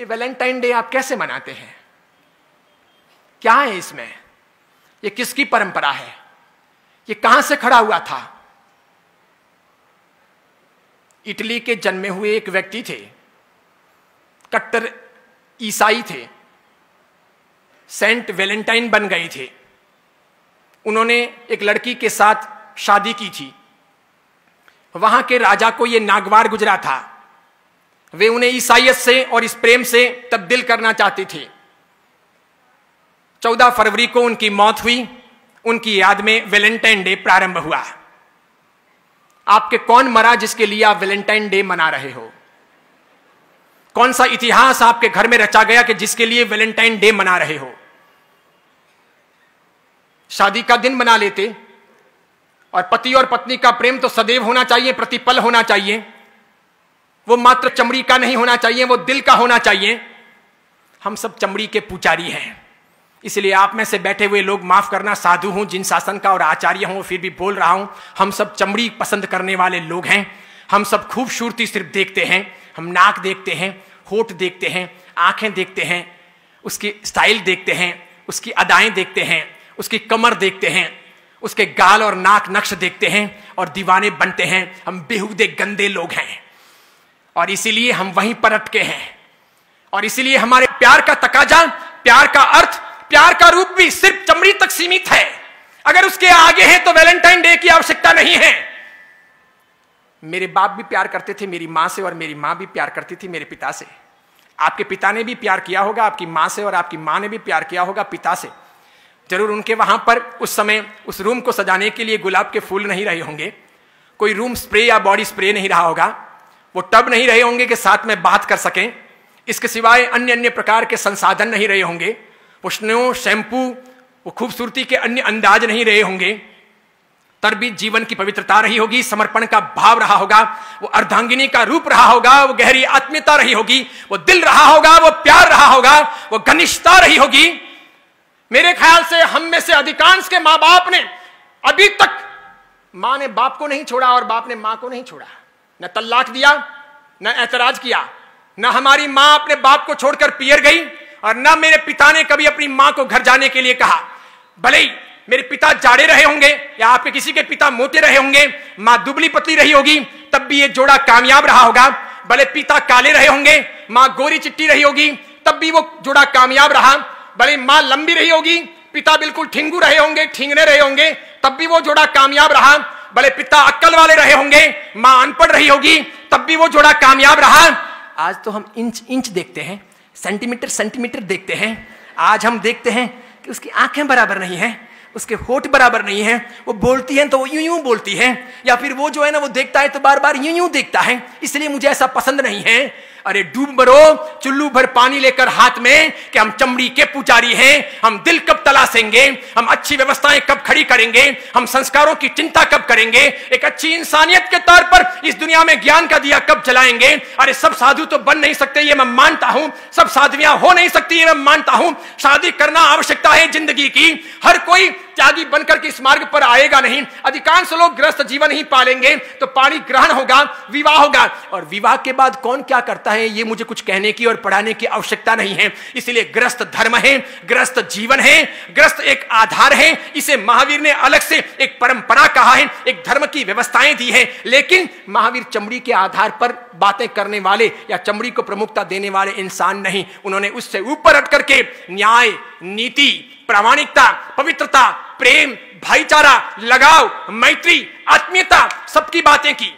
ये Valentine day आप कैसे मनाते हैं? क्या है इसमें? ये किसकी परंपरा है? ये कहां से खड़ा हुआ था? इटली के जन्मे हुए एक व्यक्ति थे, कट्टर ईसाई थे, सेंट वैलेंटाइन बन गए थे। उन्होंने एक लड़की के साथ शादी की थी। वहां के राजा को यह नागवार गुजरा था। वे उन्हें ईसाइयत से और इस प्रेम से तब्दील करना चाहते थे। 14 फरवरी को उनकी मौत हुई। उनकी याद में वैलेंटाइन डे प्रारंभ हुआ। आपके कौन मरा जिसके लिए आप वैलेंटाइन डे मना रहे हो? कौन सा इतिहास आपके घर में रचा गया कि जिसके लिए वैलेंटाइन डे मना रहे हो? शादी का दिन मना लेते। और पति और पत्नी का प्रेम तो सदैव होना चाहिए, प्रतिपल होना चाहिए। वो मात्र चमड़ी का नहीं होना चाहिए, वो दिल का होना चाहिए। हम सब चमड़ी के पुजारी हैं। इसलिए आप में से बैठे हुए लोग माफ करना, साधु हूं, जिन शासन का और आचार्य हूं, फिर भी बोल रहा हूं। हम सब चमड़ी पसंद करने वाले लोग हैं। हम सब खूबसूरती सिर्फ देखते हैं। हम नाक देखते हैं, होठ देखते हैं, आंखें देखते हैं, उसकी स्टाइल देखते हैं, उसकी अदाएं देखते हैं, उसकी कमर देखते हैं, उसके गाल और नाक नक्श देखते हैं और दीवाने बनते हैं। हम बेहुदे गंदे लोग हैं और इसीलिए हम वहीं पर अटके हैं। और इसीलिए हमारे प्यार का तकाजा, प्यार का अर्थ, प्यार का रूप भी सिर्फ चमड़ी तक सीमित है। अगर उसके आगे है तो वैलेंटाइन डे की आवश्यकता नहीं है। मेरे बाप भी प्यार करते थे मेरी मां से और मेरी मां भी प्यार करती थी मेरे पिता से। आपके पिता ने भी प्यार किया होगा आपकी मां से और आपकी मां ने भी प्यार किया होगा पिता से। जरूर उनके वहां पर उस समय उस रूम को सजाने के लिए गुलाब के फूल नहीं रहे होंगे, कोई रूम स्प्रे या बॉडी स्प्रे नहीं रहा होगा, वो टब नहीं रहे होंगे कि साथ में बात कर सकें। इसके सिवाय अन्य अन्य प्रकार के संसाधन नहीं रहे होंगे, वो स्नो, शैम्पू, वो खूबसूरती के अन्य अंदाज नहीं रहे होंगे। तर भी जीवन की पवित्रता रही होगी, समर्पण का भाव रहा होगा, वो अर्धांगिनी का रूप रहा होगा, वो गहरी आत्मीयता रही होगी, वो दिल रहा होगा, वो प्यार रहा होगा, वो घनिष्ठता रही होगी। मेरे ख्याल से हम में से अधिकांश के मां बाप ने अभी तक, मां ने बाप को नहीं छोड़ा और बाप ने मां को नहीं छोड़ा, न तलाक दिया न ऐतराज किया, न हमारी मां अपने बाप को छोड़कर पियर गई और न मेरे पिता ने कभी अपनी मां को घर जाने के लिए कहा। भले ही मेरे पिता जाड़े रहे होंगे या आपके किसी के पिता मोटे रहे होंगे, मां दुबली पतली रही होगी, तब भी ये जोड़ा कामयाब रहा होगा। भले पिता काले रहे होंगे, मां गोरी चिट्टी रही होगी, तब भी वो जोड़ा कामयाब रहा। भले मां लंबी रही होगी, पिता बिल्कुल ठिंगू रहे होंगे, ठिंगने रहे होंगे, तब भी वो जोड़ा कामयाब रहा। भले पिता अक्कल वाले रहे होंगे, मां अनपढ़ रही होगी, तब भी वो जोड़ा कामयाब रहा। आज तो हम इंच इंच देखते हैं, सेंटीमीटर सेंटीमीटर देखते हैं। आज हम देखते हैं कि उसकी आंखें बराबर नहीं है, उसके होठ बराबर नहीं है, वो बोलती है तो वो यूं यूं बोलती है, या फिर वो जो है ना वो देखता है तो बार बार यूं यूं देखता है, इसलिए मुझे ऐसा पसंद नहीं है। अरे डूब मरो चुल्लू भर पानी लेकर हाथ में कि हम चमड़ी के पुजारी हैं। हम दिल कब तलाशेंगे, हम अच्छी व्यवस्थाएं कब खड़ी करेंगे, हम संस्कारों की चिंता कब करेंगे, एक अच्छी इंसानियत के तौर पर इस दुनिया में ज्ञान का दिया कब जलाएंगे। अरे सब साधु तो बन नहीं सकते ये मैं मानता हूं, सब साधवियां हो नहीं सकती ये मैं मानता हूं। शादी करना आवश्यकता है जिंदगी की, हर कोई त्यागी बनकर के इस मार्ग पर आएगा नहीं। अधिकांश लोग गृहस्थ जीवन ही पालेंगे तो पाणी ग्रहण होगा, विवाह होगा, और विवाह के बाद कौन क्या करता है ये मुझे कुछ कहने की और पढ़ाने की आवश्यकता नहीं है। इसलिए गृहस्थ धर्म है, गृहस्थ जीवन है, गृहस्थ एक आधार है। इसे महावीर ने अलग से एक परंपरा कहा है, एक धर्म की व्यवस्थाएं दी है। लेकिन महावीर चमड़ी के आधार पर बातें करने वाले या चमड़ी को प्रमुखता देने वाले इंसान नहीं। उन्होंने उससे ऊपर हट करके न्याय, नीति, प्रामाणिकता, पवित्रता, प्रेम, भाईचारा, लगाव, मैत्री, आत्मीयता, सबकी बातें की।